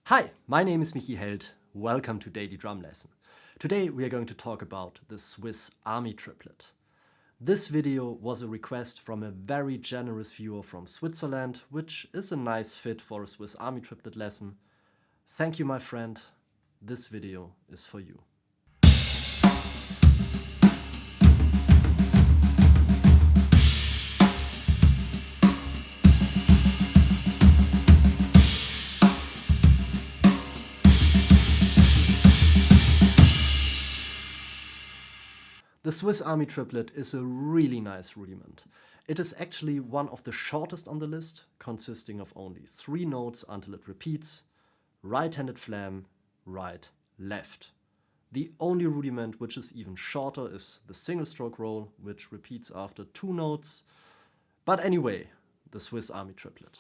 Hi, my name is Michi Held. Welcome to Daily Drum Lesson. Today we are going to talk about the Swiss Army Triplet. This video was a request from a very generous viewer from Switzerland, which is a nice fit for a Swiss Army Triplet lesson. Thank you, my friend. This video is for you. The Swiss Army Triplet is a really nice rudiment. It is actually one of the shortest on the list, consisting of only 3 notes until it repeats: right-handed flam, right, left. The only rudiment which is even shorter is the single stroke roll, which repeats after 2 notes. But anyway, the Swiss Army Triplet.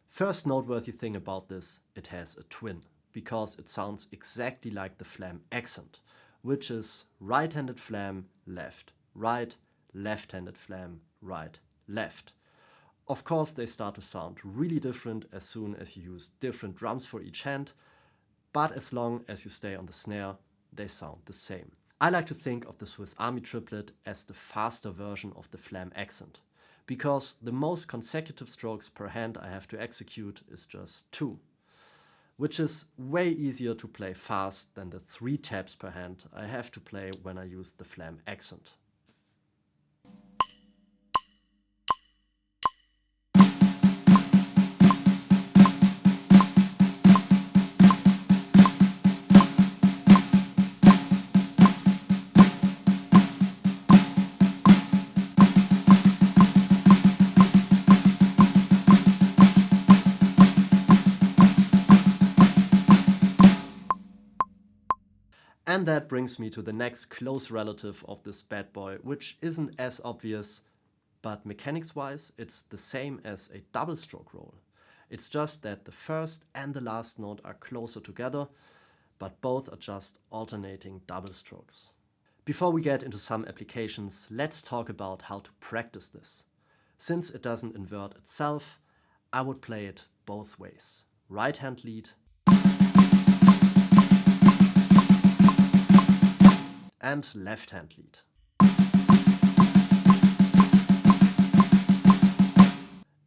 First noteworthy thing about this, it has a twin, because it sounds exactly like the flam accent, which is right-handed flam, left, right, left-handed flam, right, left. Of course, they start to sound really different as soon as you use different drums for each hand, but as long as you stay on the snare, they sound the same. I like to think of the Swiss Army Triplet as the faster version of the flam accent, because the most consecutive strokes per hand I have to execute is just 2, which is way easier to play fast than the 3 taps per hand I have to play when I use the flam accent. And that brings me to the next close relative of this bad boy, which isn't as obvious, but mechanics-wise it's the same as a double stroke roll. It's just that the first and the last note are closer together, but both are just alternating double strokes. Before we get into some applications, let's talk about how to practice this. Since it doesn't invert itself, I would play it both ways. Right hand lead and left hand lead.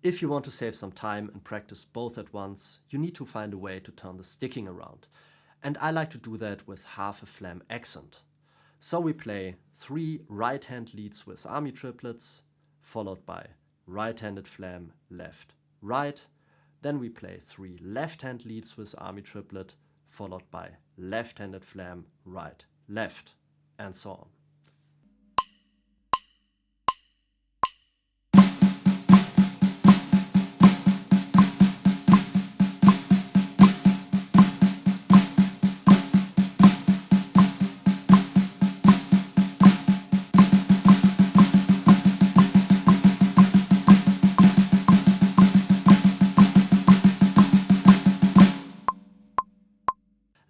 If you want to save some time and practice both at once, you need to find a way to turn the sticking around. And I like to do that with half a flam accent. So we play 3 right hand lead Swiss Army triplets, followed by right-handed flam, left, right. Then we play 3 left hand lead Swiss Army triplet, followed by left-handed flam, right, left, and so on.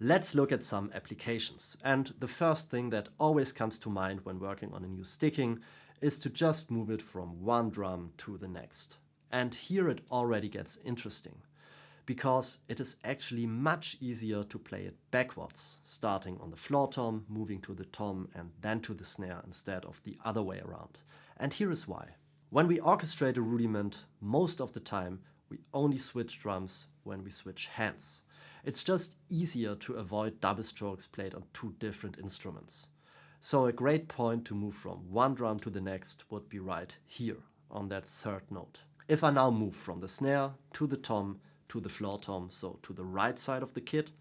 Let's look at some applications. And the first thing that always comes to mind when working on a new sticking is to just move it from one drum to the next. And here it already gets interesting, because it is actually much easier to play it backwards, starting on the floor tom, moving to the tom and then to the snare instead of the other way around. And here is why. When we orchestrate a rudiment, most of the time we only switch drums when we switch hands. It's just easier to avoid double strokes played on 2 different instruments. So a great point to move from one drum to the next would be right here, on that 3rd note. If I now move from the snare to the tom to the floor tom, so to the right side of the kit,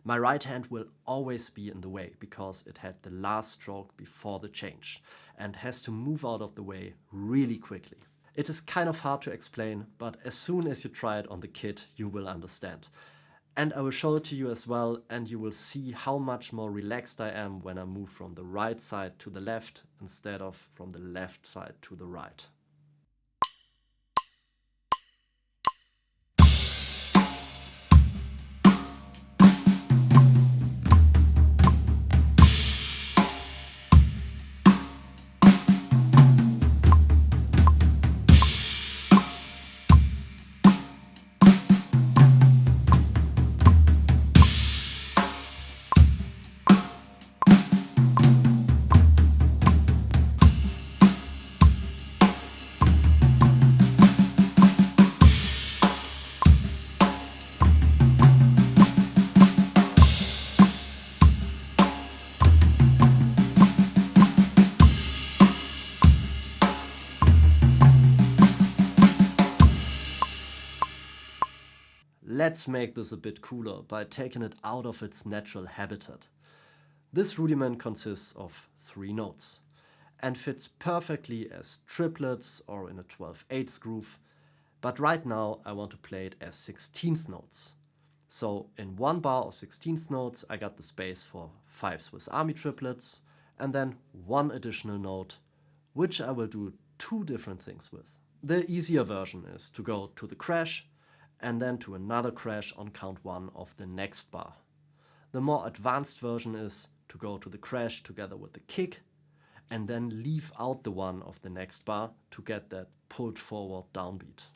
my right hand will always be in the way because it had the last stroke before the change and has to move out of the way really quickly. It is kind of hard to explain, but as soon as you try it on the kit, you will understand. And I will show it to you as well, and you will see how much more relaxed I am when I move from the right side to the left instead of from the left side to the right. Let's make this a bit cooler by taking it out of its natural habitat. This rudiment consists of 3 notes and fits perfectly as triplets or in a 12/8 groove, but right now I want to play it as 16th notes. So in one bar of 16th notes I got the space for 5 Swiss Army triplets and then 1 additional note, which I will do 2 different things with. The easier version is to go to the crash and then to another crash on count 1 of the next bar. The more advanced version is to go to the crash together with the kick and then leave out the 1 of the next bar to get that pulled forward downbeat.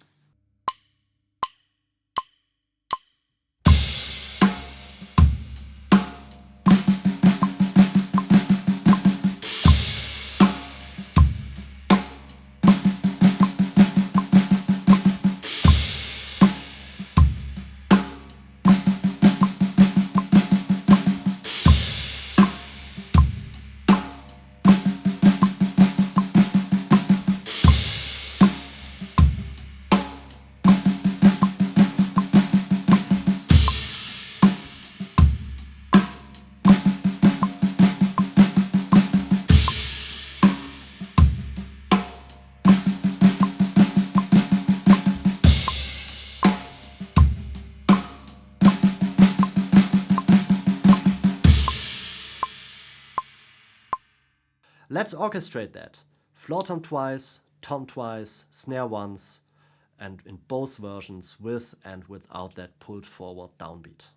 Let's orchestrate that. Floor tom twice, tom twice, snare once, and in both versions with and without that pulled forward downbeat.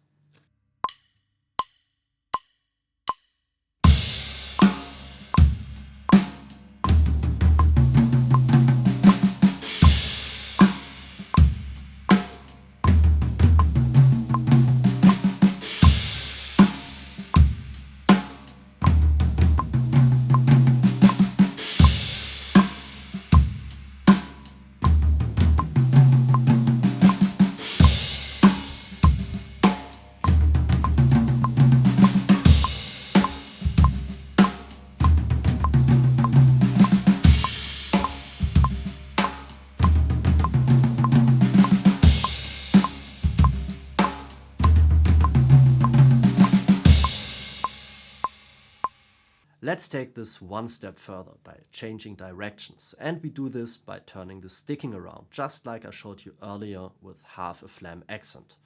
Let's take this one step further by changing directions, and we do this by turning the sticking around, just like I showed you earlier with half a flam accent.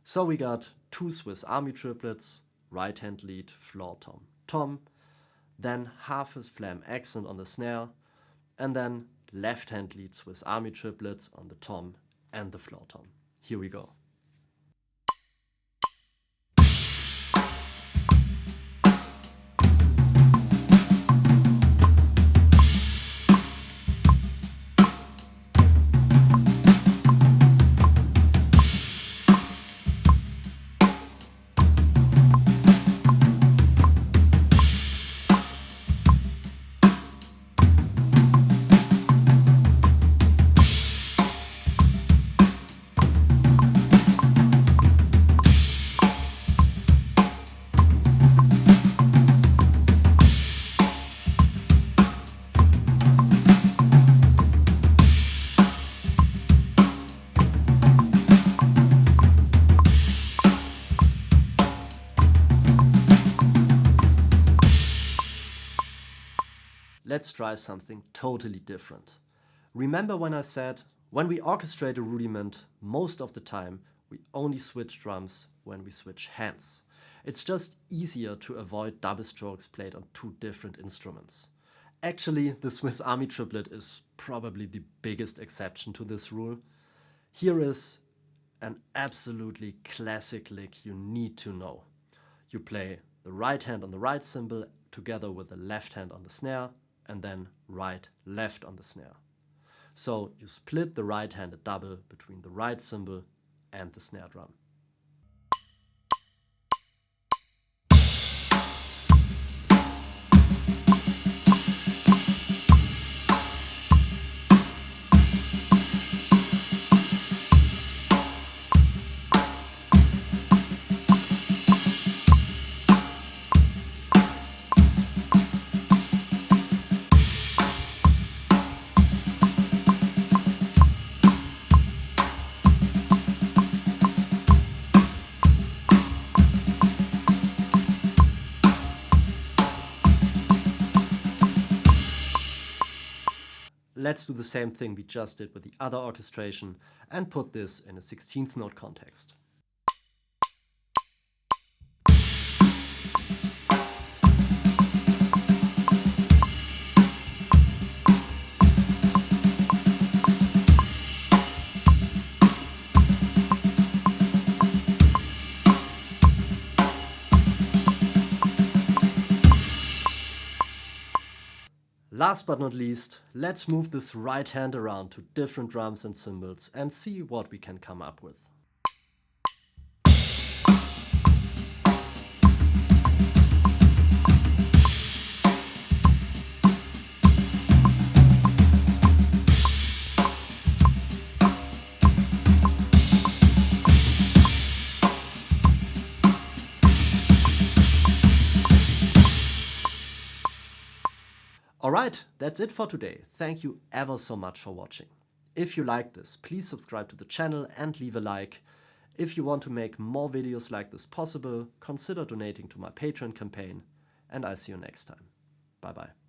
So we got 2 Swiss Army triplets, right hand lead, floor tom, tom, then half a flam accent on the snare, and then left hand lead Swiss Army triplets on the tom and the floor tom. Here we go. Let's try something totally different. Remember when I said, when we orchestrate a rudiment, most of the time we only switch drums when we switch hands. It's just easier to avoid double strokes played on two different instruments. Actually, the Swiss Army Triplet is probably the biggest exception to this rule. Here is an absolutely classic lick you need to know. You play the right hand on the right cymbal together with the left hand on the snare, and then right, left on the snare. So you split the right-handed double between the right cymbal and the snare drum. Let's do the same thing we just did with the other orchestration and put this in a 16th note context. Last but not least, let's move this right hand around to different drums and cymbals and see what we can come up with. Alright, that's it for today. Thank you ever so much for watching. If you liked this, please subscribe to the channel and leave a like. If you want to make more videos like this possible, consider donating to my Patreon campaign, and I'll see you next time. Bye bye.